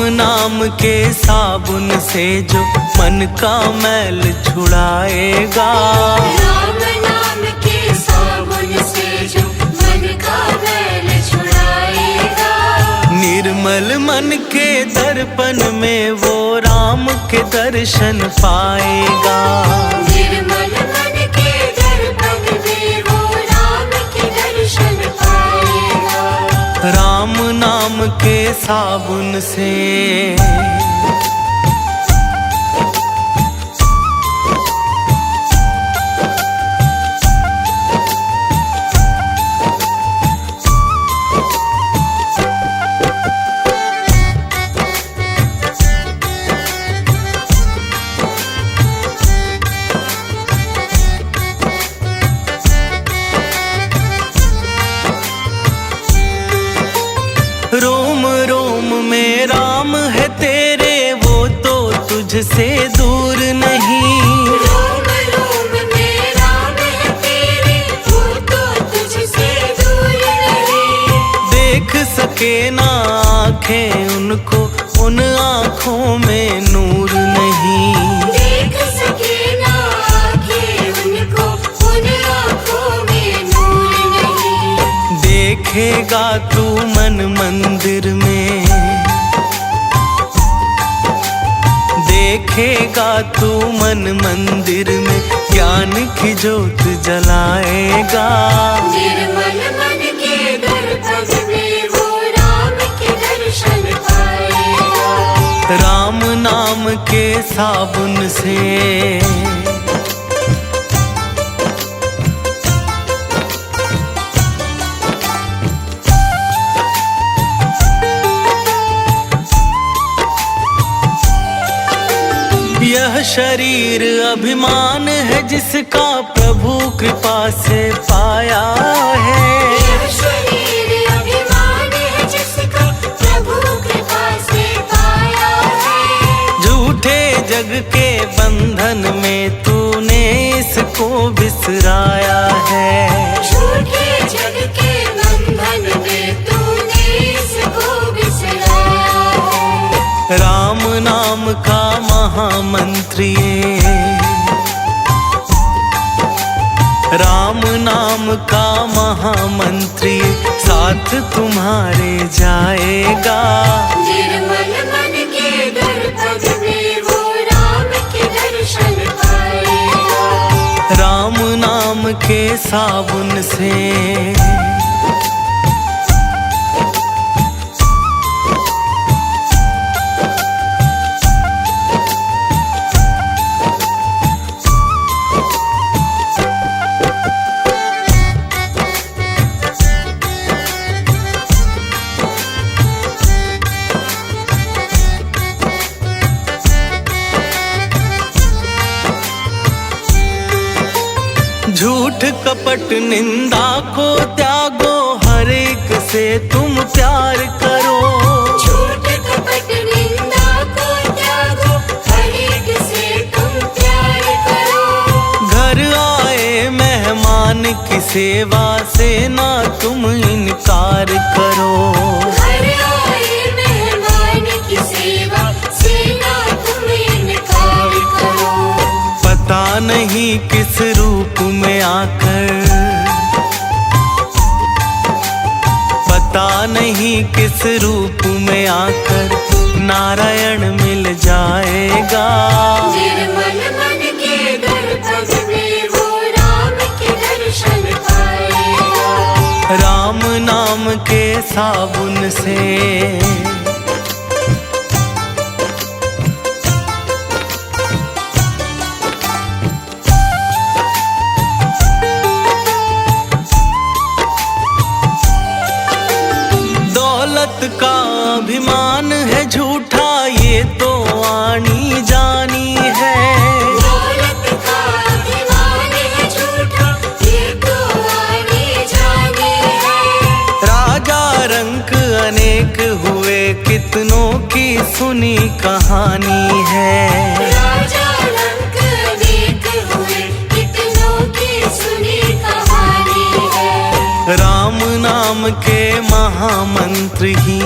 नाम के साबुन से जो मन का मैल छुड़ाएगा, राम नाम के साबुन से जो मन का मैल छुड़ाएगा। निर्मल मन के दर्पण में वो राम के दर्शन पाएगा, निर्मल मन के दर्पण में वो राम के दर्शन पाएगा। राम नाम के साबुन से। रोम रोम में राम है तेरे, वो तो तुझसे दूर नहीं। रोम रोम में राम है तेरे, वो तो तुझसे दूर नहीं। देख सके ना आँखें उनको, उन आँखों में नूर नहीं। देख सके ना आँखें उनको, उन आँखों में नूर नहीं। देखेगा तू मन मंदिर में, देखेगा तू मन मंदिर में, ज्ञान की जोत जलाएगा। निर्मल मन के दर्पण में वो राम के दर्शन पाएगा, राम नाम के साबुन से। यह शरीर अभिमान है जिसका प्रभु कृपा से पाया है। यह शरीर अभिमान है जिसका प्रभु कृपा से पाया है। झूठे जग के बंधन में तूने इसको बिसराया है। झूठे जग के बंधन में तूने इसको बिसराया है। राम नाम का महामंत्री, राम नाम का महामंत्री साथ तुम्हारे जाएगा। निर्मल मन के दर्पण में वो राम के दर्शन पाएगा, राम नाम के साबुन से। झूठ कपट निंदा को त्यागो, हर एक से तुम प्यार करो। झूठ कपट निंदा को त्यागो, हर एक से तुम प्यार करो। घर आए मेहमान की सेवा से ना तुम इनकार करो। घर आए मेहमान की सेवा से ना तुम इनकार करो। पता नहीं किस रूप में आकर, पता नहीं किस रूप में आकर नारायण मिल जाएगा। निर्मल मन के दर्पण में वो राम के दर्शन पाएगा, राम नाम के साबुन से। का अभिमान है झूठा, ये तो आनी जानी है। दौलत का अभिमान है झूठा, ये तो आनी जानी है। राजा रंक अनेक हुए, कितनों की सुनी कहानी है। राजा रंक अनेक हुए, कितनों की सुनी कहानी है। राम नाम के महामंत्र ही,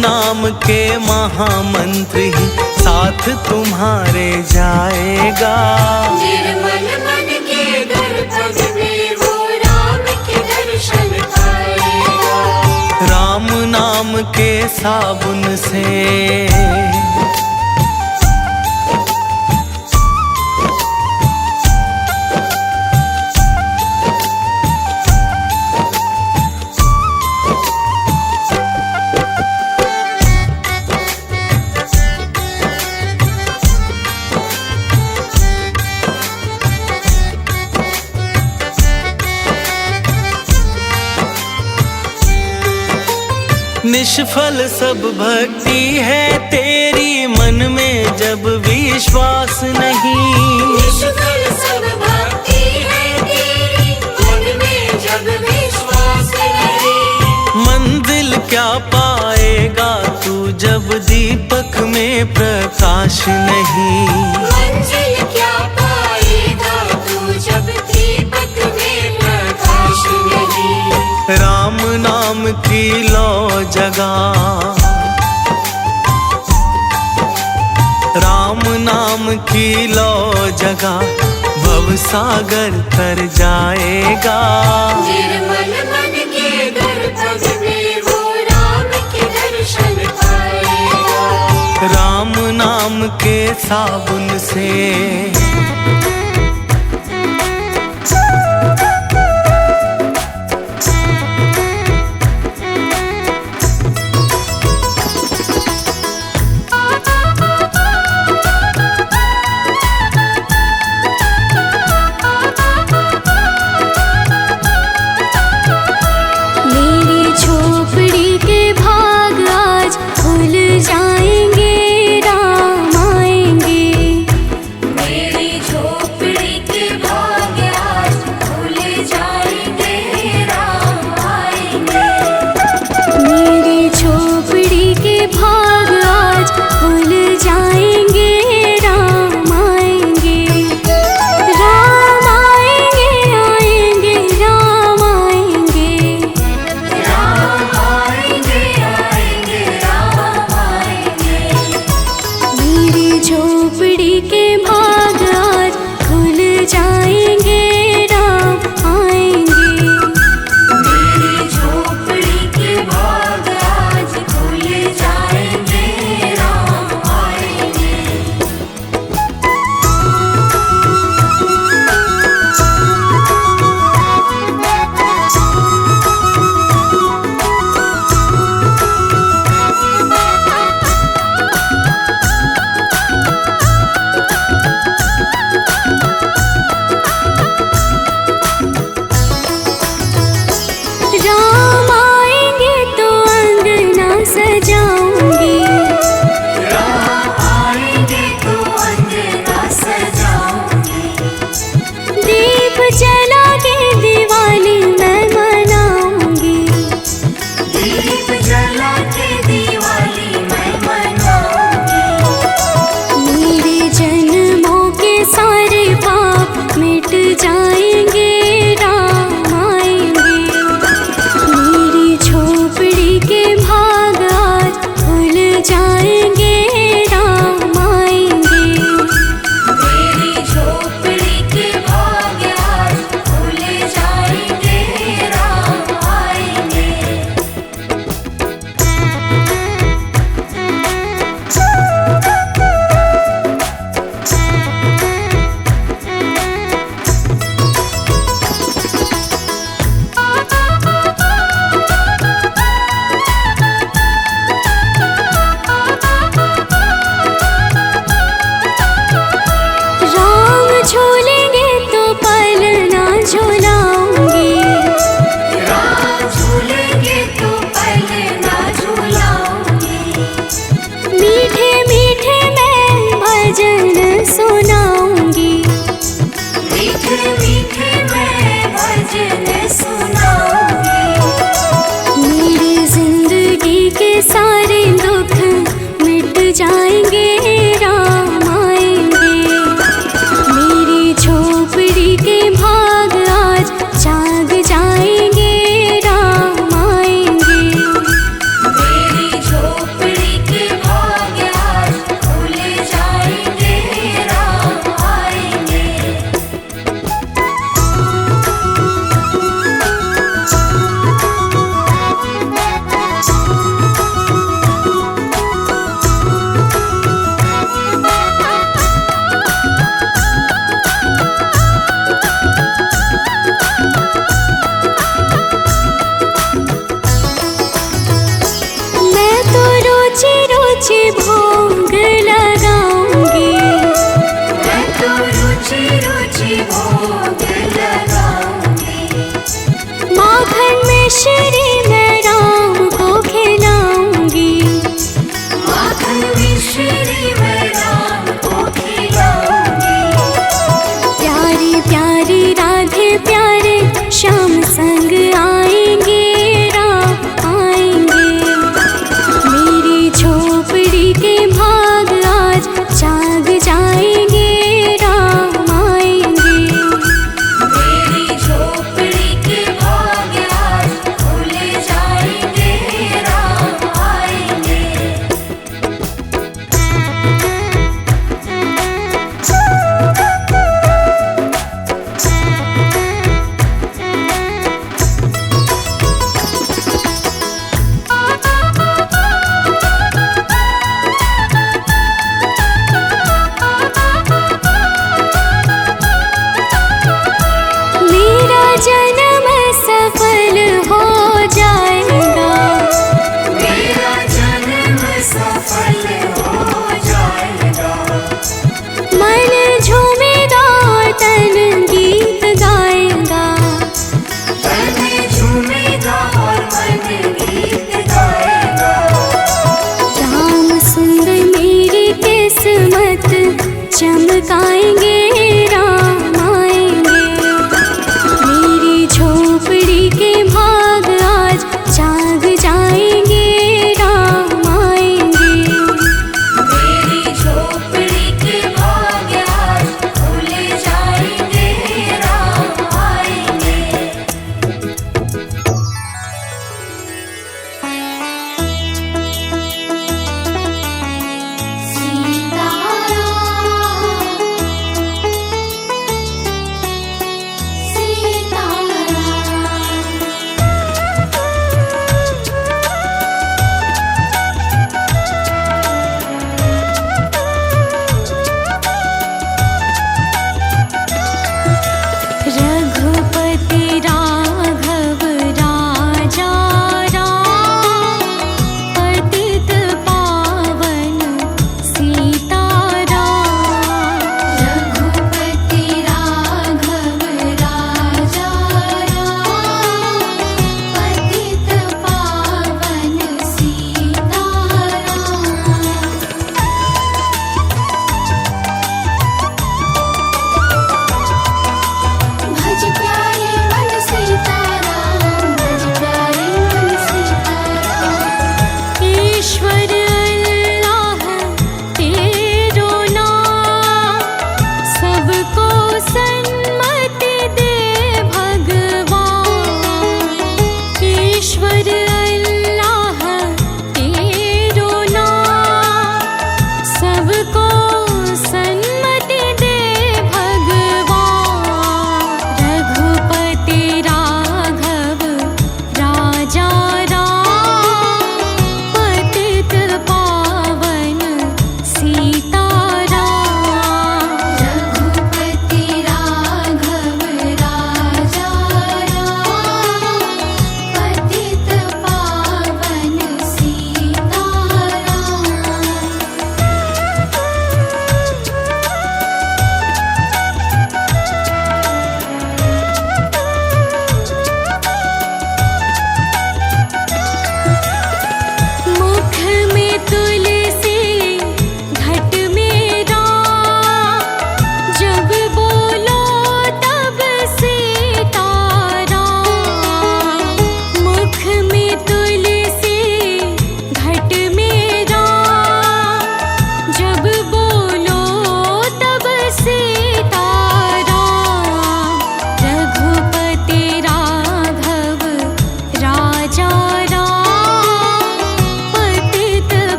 नाम के महामंत्र ही साथ तुम्हारे जाएगा। निर्मल मन के दर्पण में वो राम के दर्शन पाएगा। राम नाम के साबुन से निष्फल सब भक्ति है तेरी, मन में जब विश्वास नहीं। निष्फल सब भक्ति है तेरी, मन में जब विश्वास नहीं। मंजिल क्या पाएगा तू जब दीपक में प्रकाश नहीं। मंजिल क्या पाएगा तू जब दीपक में प्रकाश नहीं। राम नाम की लो जगा, राम नाम की लो जगा, भव सागर तर जाएगा। निर्मल मन के दर्पण में वो राम के दर्शन पाएगा। राम नाम के साबुन से मेरी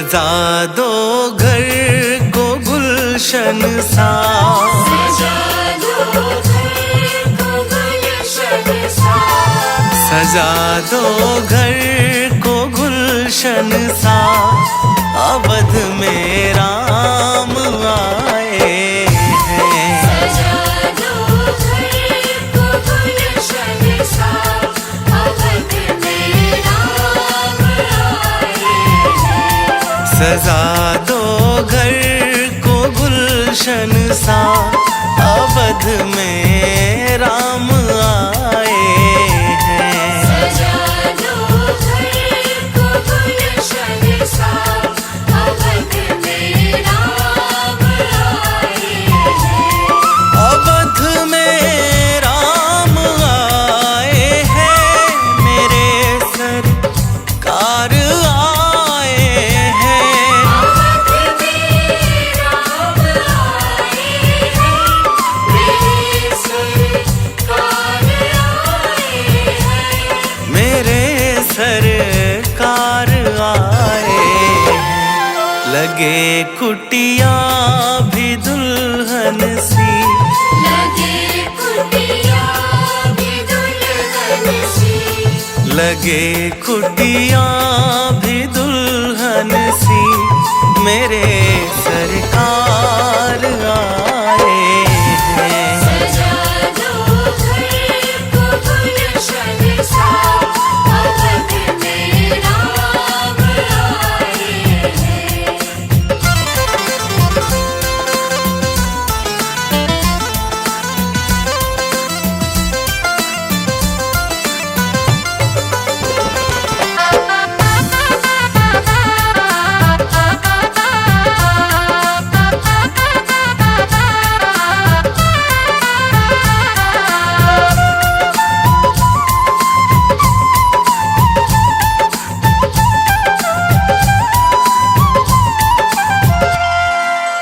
सजा दो घर को गुलशन सा, सजा दो घर को गुलशन सा, सजा दो घर को गुलशन सा। अवध में राम आए हैं। सजा दो घर को गुलशन सा, अवध में राम आए हैं। सजा दो घर को गुलशन सा, अवध में राम आए हैं। सजा दो घर को गुलशन सा, अवध में राम आए हैं। अवध में राम आए हैं, मेरे सरकार आए हैं। अवध में राम आए हैं, मेरे सरकार आए हैं। मेरे सरकार आए हैं। लगे कुटिया भी दुल्हन सी, लगे कुटिया भी दुल्हन सी, लगे कुटिया भी दुल्हन सी। मेरे सरकार आए हैं। सजा दो घर को गुलशन सा, अवध में राम आए हैं।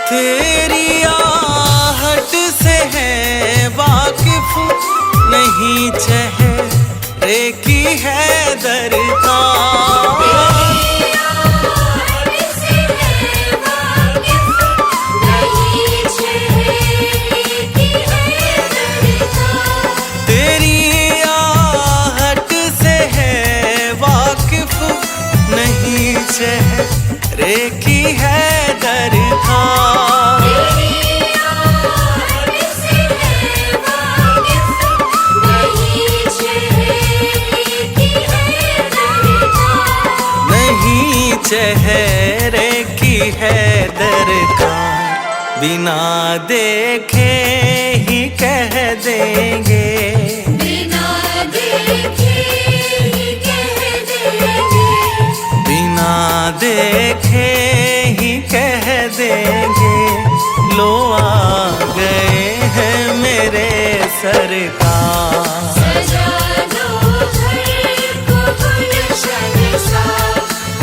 तेरी आहट से है वाकिफ नहीं, चेहरे की है दरकार। से है वाकिफ नहीं, चेहरे की है दरकार। तेरी आहट से है वाकिफ नहीं, चेहरे की है दरकार। तेरी आहट से है वाकिफ नहीं, चेहरे की है दरकार। नहीं चेहरे की है दरकार। बिना देखे ही कह देंगे, बिना देखे ही कह देंगे, बिना देखे ही कह देंगे। लो आ गए हैं मेरे सरकार। सजा दो घर को गुलशन सा,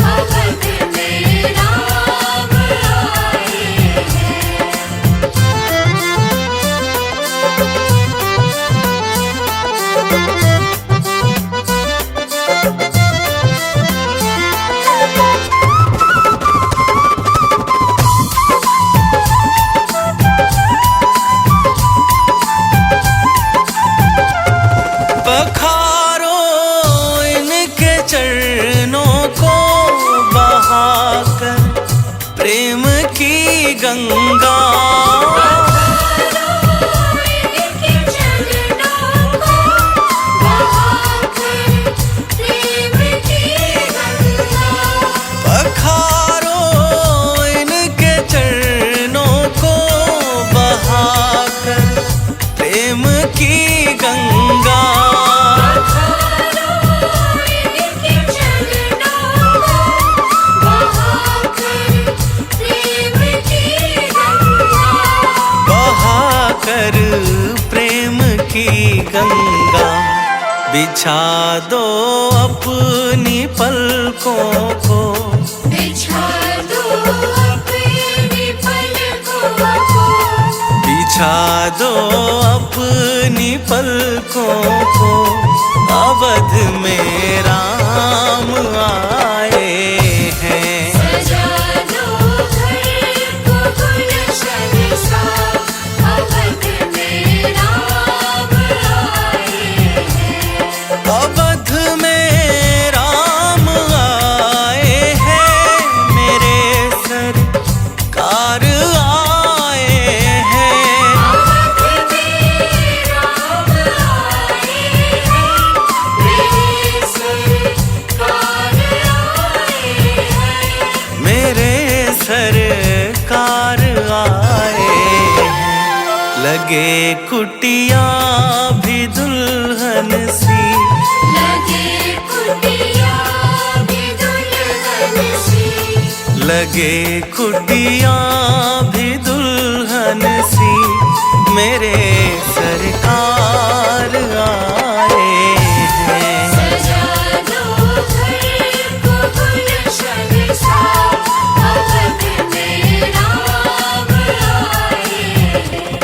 अवध में राम आए हैं। पखारो इनके चरणों को बहाकर प्रेम की गंगा। इनके चरणों को बहाकर प्रेम की गंगा। पखारो इनके चरणों को बहाकर प्रेम की गंगा। इनके चरणों को बहाकर प्रेम की गंगा। बहाकर प्रेम की गंगा। बिछा दो अपनी पलकों को, बिछा दो अपनी पलकों को, बिछा दो अपनी पलकों को। अवध में राम आए हैं। सजा आए हैं। लगे कुटिया भी दुल्हन सी, लगे कुटिया भी दुल्हन सी, लगे कुटिया भी दुल्हन सी, मेरे सरकार आए हैं। सजा दो घर को गुलशन सा, अवध में राम आए हैं।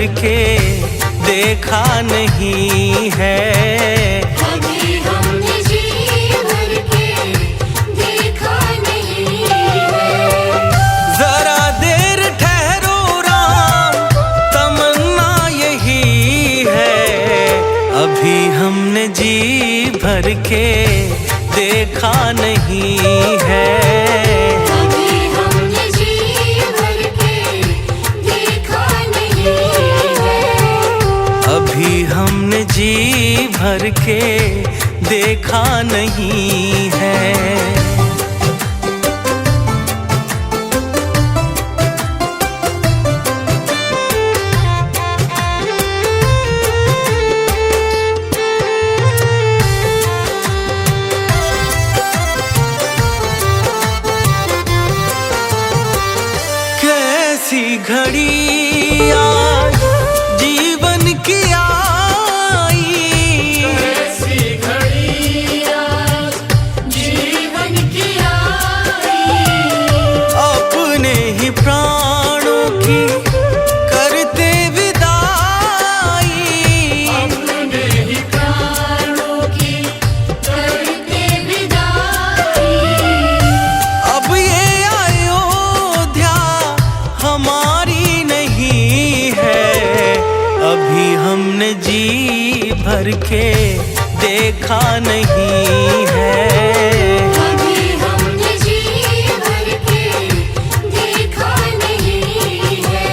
भर के देखा नहीं है। कभी हमने जी भर के देखा नहीं है। जरा देर ठहरो राम, तमन्ना यही है। अभी हमने जी भर के देखा नहीं है। कभी हमने जी भर के देखा नहीं है। अभी हमने जी भर के देखा नहीं है। कैसी घड़ी आज जीवन की आई, ऐसी घड़ी आज जीवन की आई। अपने ही प्राणों की करते विदाई। अपने ही प्राणों की करते विदाई। अब ये अयोध्या हमारी नहीं है। अभी हमने जी भर के देखा नहीं है। कभी हमने जी भर के देखा नहीं है।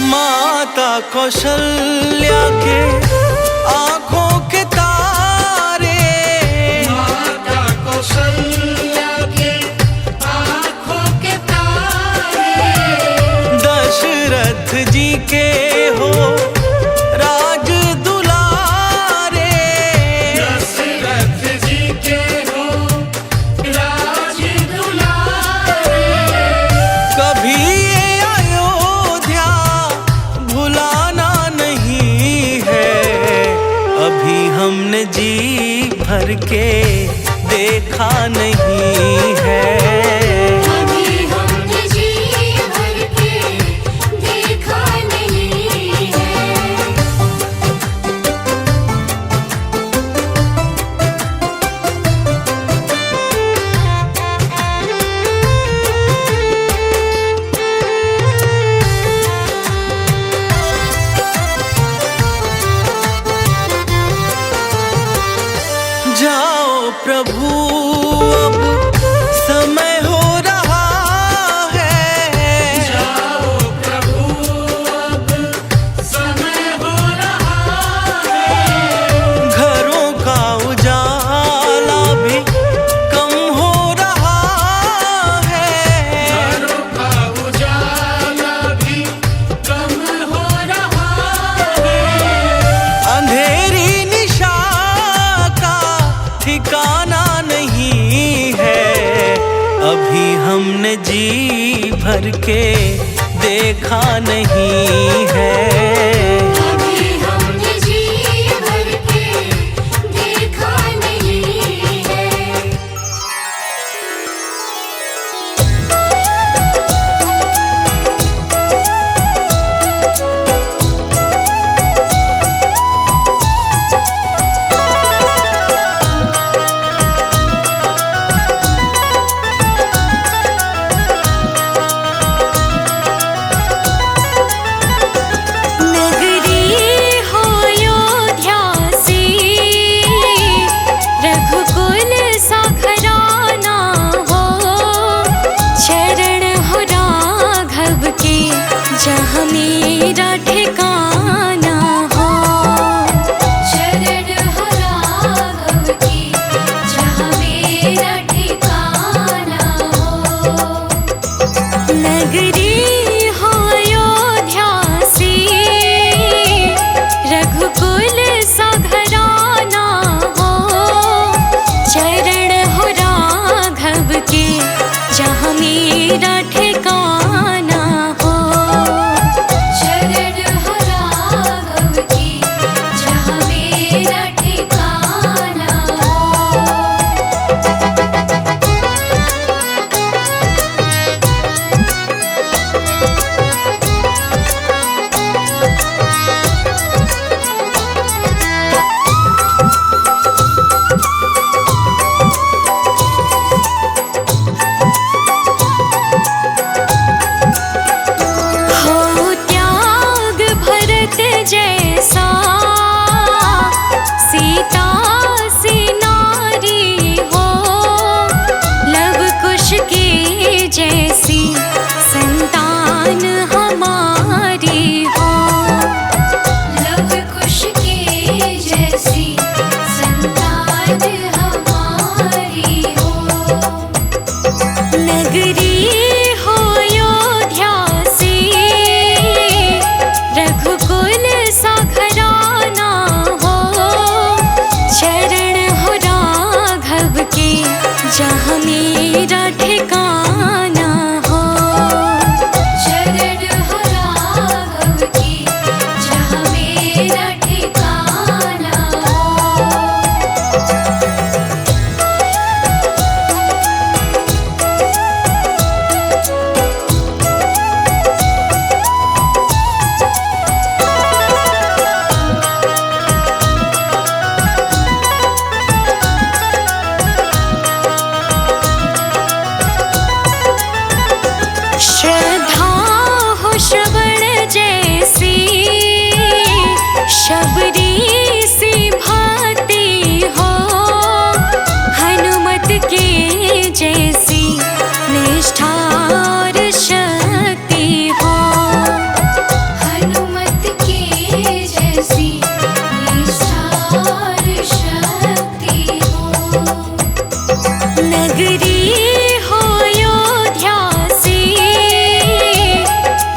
माता कौशल्या के आंखों के तारे, माता कौशल्या के आँखों के तारे। दशरथ जी के हो राज दुलारे। दशरथ जी के हो राज दुलारे। कभी ये अयोध्या भुलाना नहीं है। अभी हमने जी भर के देखा नहीं है। कभी हमने जी भर के देखा नहीं है। जाओ प्रभु अब समय हो रहा है। जाओ प्रभु अब समय हो रहा है। घरों का उजाला भी कम हो रहा है। घरों का उजाला भी कम हो रहा है। अंधेरी निशा का ठिकाना नहीं है। अभी हमने जी भर के देखा नहीं है। कभी हमने जी भर के देखा नहीं है। नगरी सीता सी नारी हो, लव कुश के जैसी संतान हमारी हो। लव कुश के जैसी संतान हमारी हो। नगरी हो अयोध्या सी, रघुकुल सा घराना हो। शरण हो राघव के, जहाँ मेरा ठिकाना हो। शरण हो राघव के, जहाँ मेरा ठिकाना हो। श्रद्धा हो श्रवण जैसी, शबरी सी भांति हो। हनुमत के जैसी निष्ठा और शक्ति हो। हनुमत के जैसी निष्ठा और शक्ति हो। नगरी हो अयोध्या सी,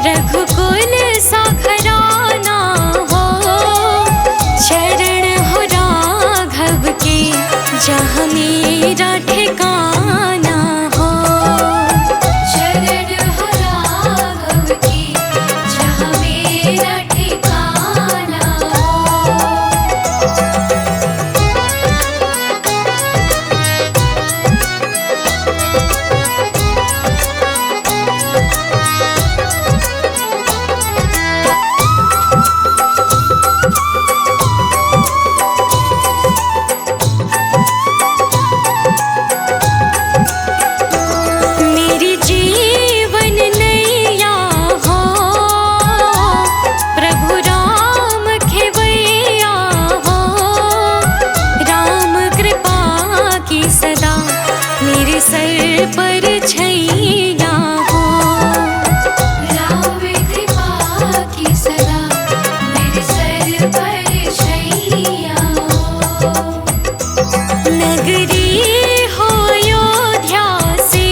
रघुकुल सा घराना हो। शरण हो राघव के, जहाँ मेरा ठिकाना हो। शरण हो राघव के, जहाँ मेरा ठिकाना हो। मेरी जीवन नैया हो, प्रभु राम खेवैया हो। राम कृपा की सदा मेरे सर पर छैया हो। राम कृपा की सदा मेरे सर पर छैया हो। नगरी हो अयोध्या सी,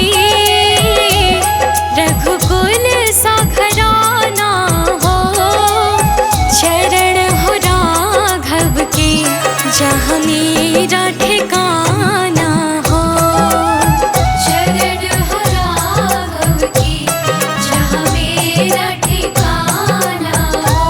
रघुकुल सा घराना हो। शरण हो राघव के, जहाँ मेरा ठिकाना हो। शरण हो राघव के, जहाँ मेरा ठिकाना हो।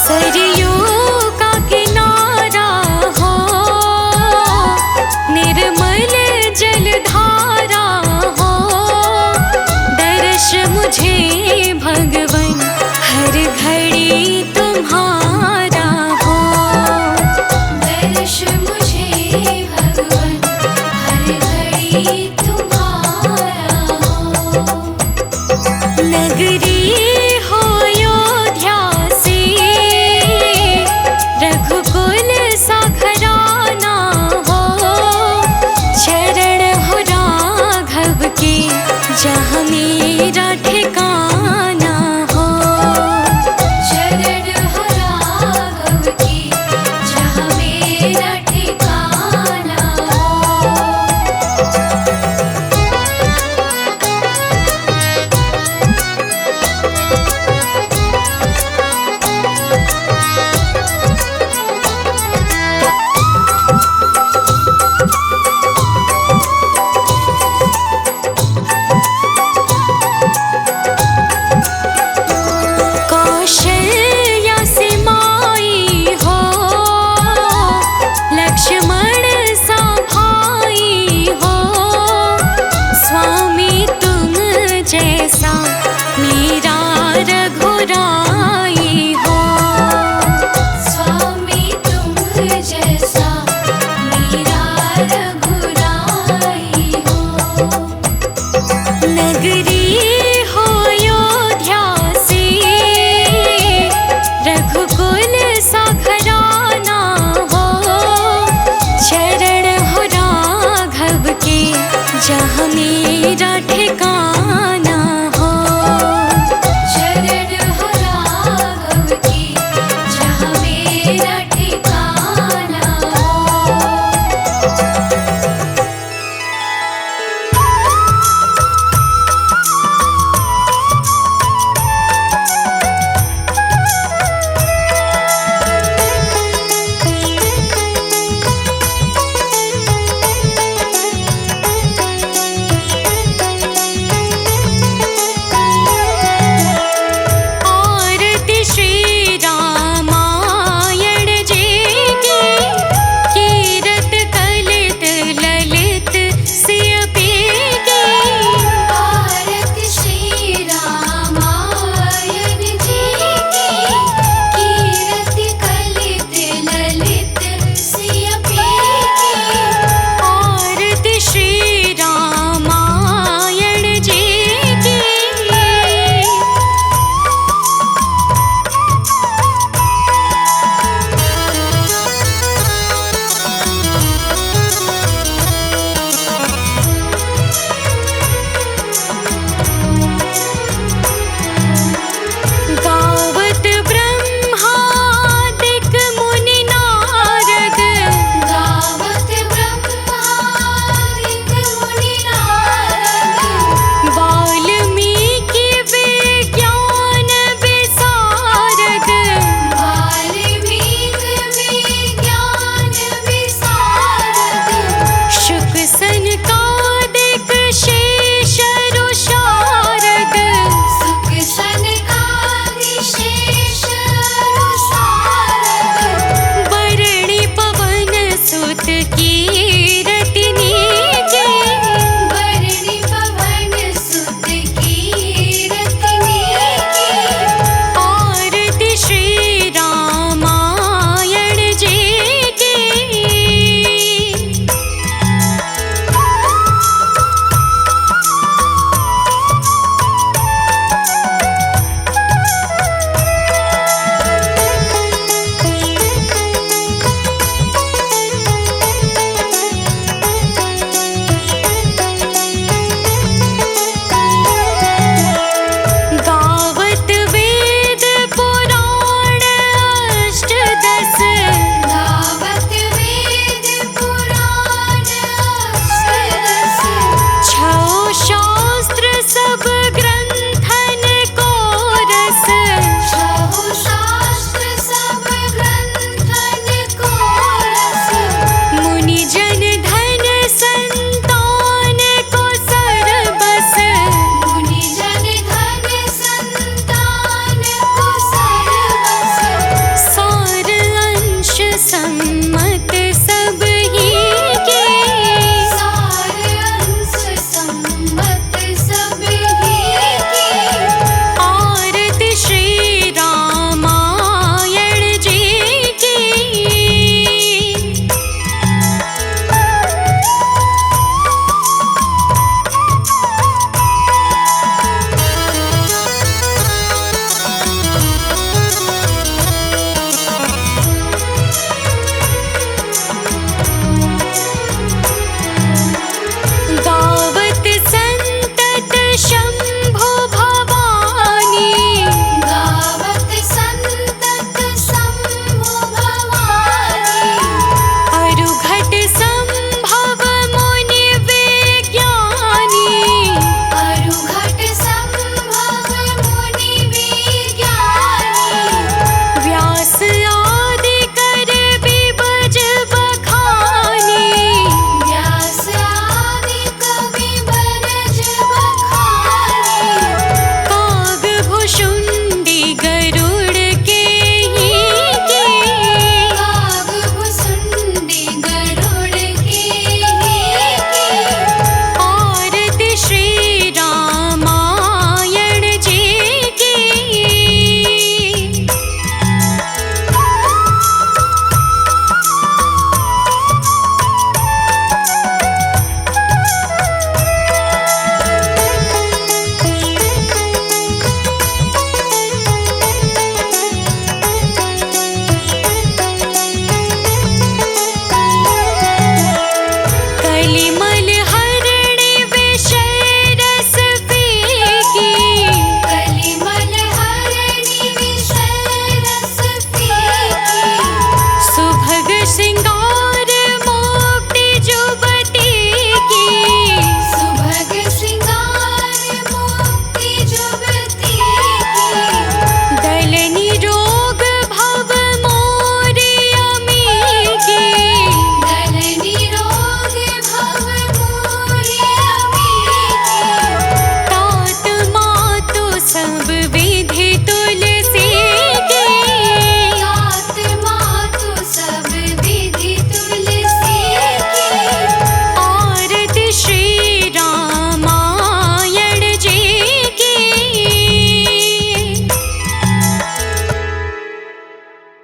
सरयू का किनारा हो, निर्मल जलधारा हो। दर्श मुझे भगवन हर घड़ी तुम्हारा हो। दर्श मुझे भगवन हर घड़ी तुम्हारा हो। नगरी हो अयोध्या सी, रघुकुल सा घराना हो। शरण हो राघव के, जहाँ मेरा ठिकाना राम